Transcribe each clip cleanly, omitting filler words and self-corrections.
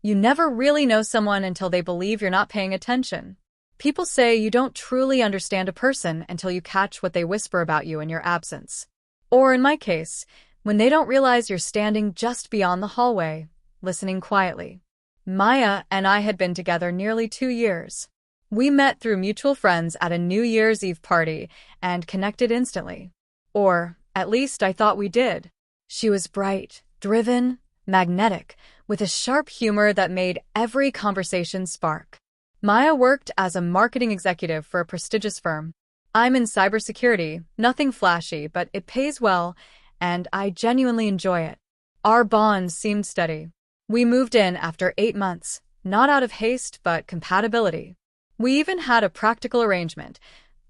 You never really know someone until they believe you're not paying attention. People say you don't truly understand a person until you catch what they whisper about you in your absence. Or in my case, when they don't realize you're standing just beyond the hallway, listening quietly. Maya and I had been together nearly 2 years. We met through mutual friends at a New Year's Eve party and connected instantly. Or, at least I thought we did. She was bright, driven, magnetic, with a sharp humor that made every conversation spark. Maya worked as a marketing executive for a prestigious firm. I'm in cybersecurity, nothing flashy, but it pays well, and I genuinely enjoy it. Our bond seemed steady. We moved in after 8 months, not out of haste but compatibility. We even had a practical arrangement,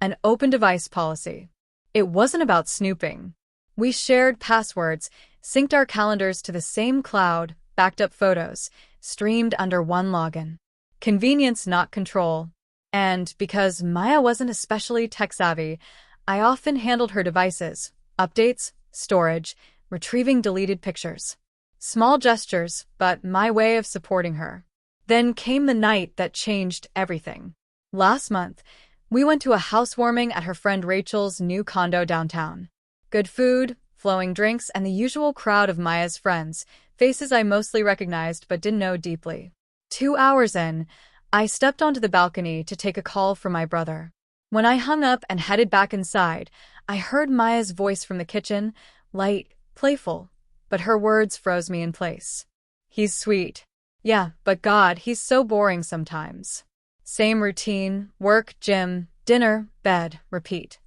an open device policy. It wasn't about snooping. We shared passwords, synced our calendars to the same cloud, backed up photos, streamed under one login. Convenience, not control. And because Maya wasn't especially tech-savvy, I often handled her devices, updates, storage, retrieving deleted pictures. Small gestures, but my way of supporting her. Then came the night that changed everything. Last month, we went to a housewarming at her friend Rachel's new condo downtown. Good food, flowing drinks, and the usual crowd of Maya's friends, faces I mostly recognized but didn't know deeply. 2 hours in, I stepped onto the balcony to take a call from my brother. When I hung up and headed back inside, I heard Maya's voice from the kitchen, light, playful, but her words froze me in place. He's sweet. Yeah, but God, he's so boring sometimes. Same routine, work, gym, dinner, bed, repeat.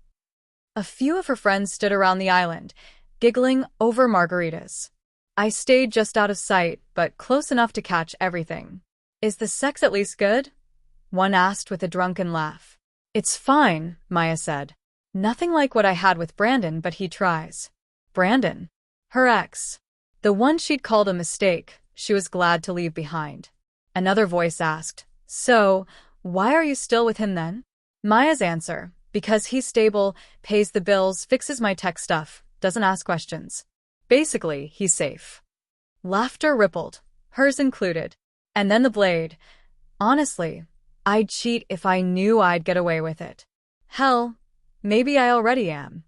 A few of her friends stood around the island, giggling over margaritas. I stayed just out of sight, but close enough to catch everything. Is the sex at least good? One asked with a drunken laugh. It's fine, Maya said. Nothing like what I had with Brandon, but he tries. Brandon? Her ex. The one she'd called a mistake, she was glad to leave behind. Another voice asked, So, why are you still with him then? Maya's answer, because he's stable, pays the bills, fixes my tech stuff, doesn't ask questions. Basically, he's safe. Laughter rippled, hers included. And then the blade. Honestly, I'd cheat if I knew I'd get away with it. Hell, maybe I already am.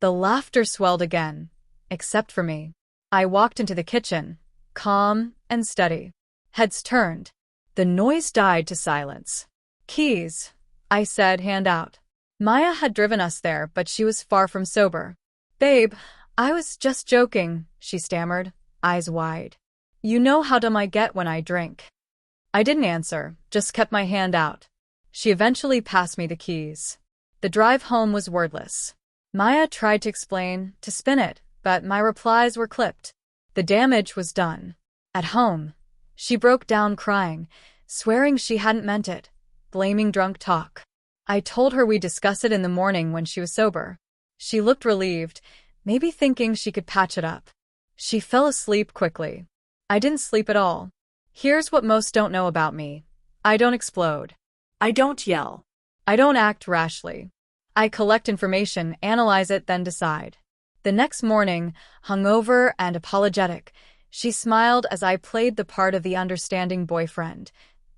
The laughter swelled again, except for me. I walked into the kitchen, calm and steady. Heads turned. The noise died to silence. Keys, I said, hand out. Maya had driven us there, but she was far from sober. Babe, I was just joking, she stammered, eyes wide. You know how dumb I get when I drink. I didn't answer, just kept my hand out. She eventually passed me the keys. The drive home was wordless. Maya tried to explain, to spin it, but my replies were clipped. The damage was done. At home, she broke down crying, swearing she hadn't meant it, blaming drunk talk. I told her we'd discuss it in the morning when she was sober. She looked relieved, maybe thinking she could patch it up. She fell asleep quickly. I didn't sleep at all. Here's what most don't know about me. I don't explode. I don't yell. I don't act rashly. I collect information, analyze it, then decide. The next morning, hungover and apologetic, she smiled as I played the part of the understanding boyfriend,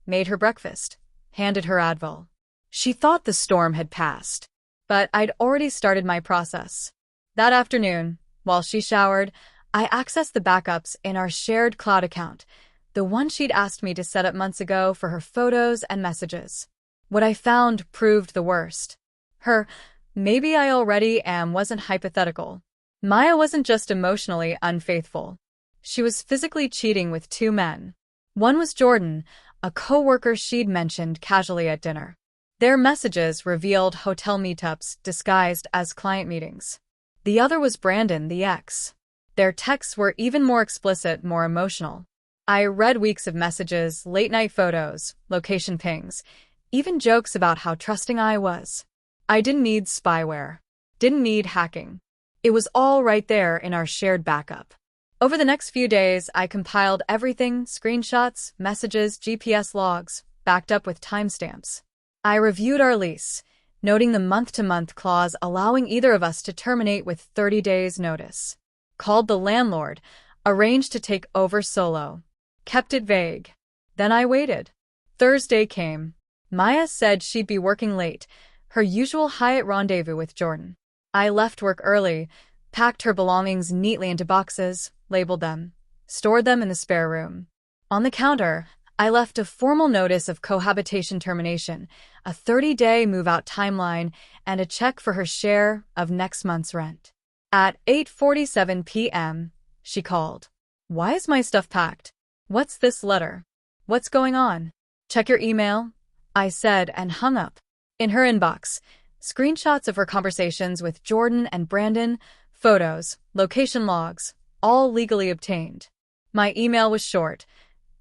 made her breakfast, handed her Advil. She thought the storm had passed, but I'd already started my process. That afternoon, while she showered, I accessed the backups in our shared cloud account, the one she'd asked me to set up months ago for her photos and messages. What I found proved the worst. Her, maybe I already am, wasn't hypothetical. Maya wasn't just emotionally unfaithful. She was physically cheating with 2 men. One was Jordan, a coworker she'd mentioned casually at dinner. Their messages revealed hotel meetups disguised as client meetings. The other was Brandon, the ex. Their texts were even more explicit, more emotional. I read weeks of messages, late-night photos, location pings, even jokes about how trusting I was. I didn't need spyware. Didn't need hacking. It was all right there in our shared backup. Over the next few days, I compiled everything, screenshots, messages, GPS logs, backed up with timestamps. I reviewed our lease, noting the month-to-month clause allowing either of us to terminate with 30 days' notice. Called the landlord, arranged to take over solo. Kept it vague. Then I waited. Thursday came. Maya said she'd be working late, her usual Hyatt rendezvous with Jordan. I left work early, packed her belongings neatly into boxes, labeled them, stored them in the spare room. On the counter, I left a formal notice of cohabitation termination, a 30-day move-out timeline, and a check for her share of next month's rent. At 8:47 p.m., she called. "Why is my stuff packed? What's this letter? What's going on?" "Check your email," I said and hung up. In her inbox, screenshots of her conversations with Jordan and Brandon, photos, location logs, all legally obtained. My email was short.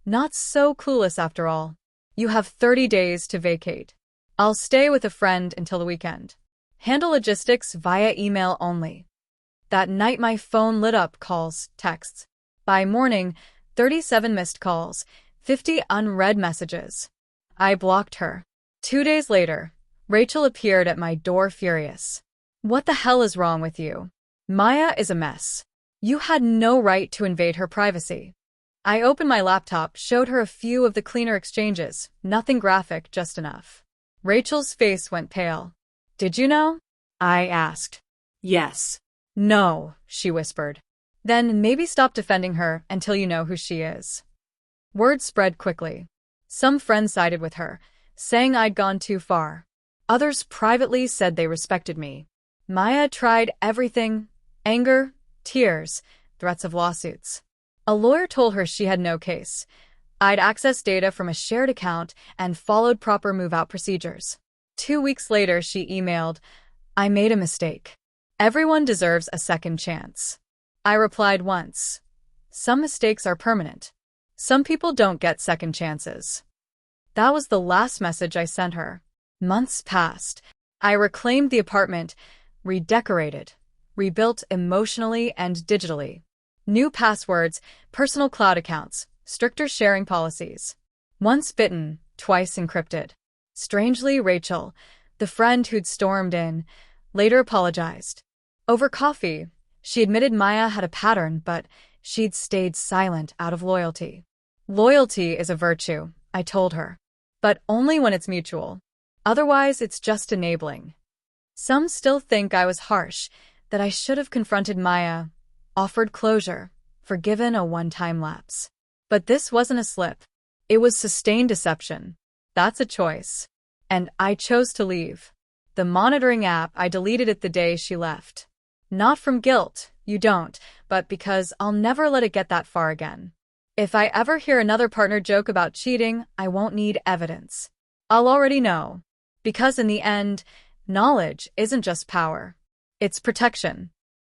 "Not so clueless after all. You have 30 days to vacate. I'll stay with a friend until the weekend. Handle logistics via email only." That night my phone lit up calls, texts. By morning, 37 missed calls, 50 unread messages. I blocked her. 2 days later, Rachel appeared at my door furious. "What the hell is wrong with you? Maya is a mess. You had no right to invade her privacy." I opened my laptop, showed her a few of the cleaner exchanges, nothing graphic, just enough. Rachel's face went pale. "Did you know?" I asked. "Yes." "No," she whispered. "Then maybe stop defending her until you know who she is." Word spread quickly. Some friends sided with her, saying I'd gone too far. Others privately said they respected me. Maya tried everything: anger, tears, threats of lawsuits. A lawyer told her she had no case. I'd accessed data from a shared account and followed proper move-out procedures. 2 weeks later, she emailed, "I made a mistake. Everyone deserves a second chance." I replied once, "Some mistakes are permanent. Some people don't get second chances." That was the last message I sent her. Months passed. I reclaimed the apartment, redecorated, rebuilt emotionally and digitally. New passwords, personal cloud accounts, stricter sharing policies. Once bitten, twice encrypted. Strangely, Rachel, the friend who'd stormed in, later apologized. Over coffee, she admitted Maya had a pattern, but she'd stayed silent out of loyalty. "Loyalty is a virtue," I told her, "but only when it's mutual. Otherwise, it's just enabling." Some still think I was harsh, that I should have confronted Maya, offered closure, forgiven a one-time lapse. But this wasn't a slip. It was sustained deception. That's a choice. And I chose to leave. The monitoring app, I deleted it the day she left. Not from guilt, you don't, but because I'll never let it get that far again. If I ever hear another partner joke about cheating, I won't need evidence. I'll already know. Because in the end, knowledge isn't just power. It's protection.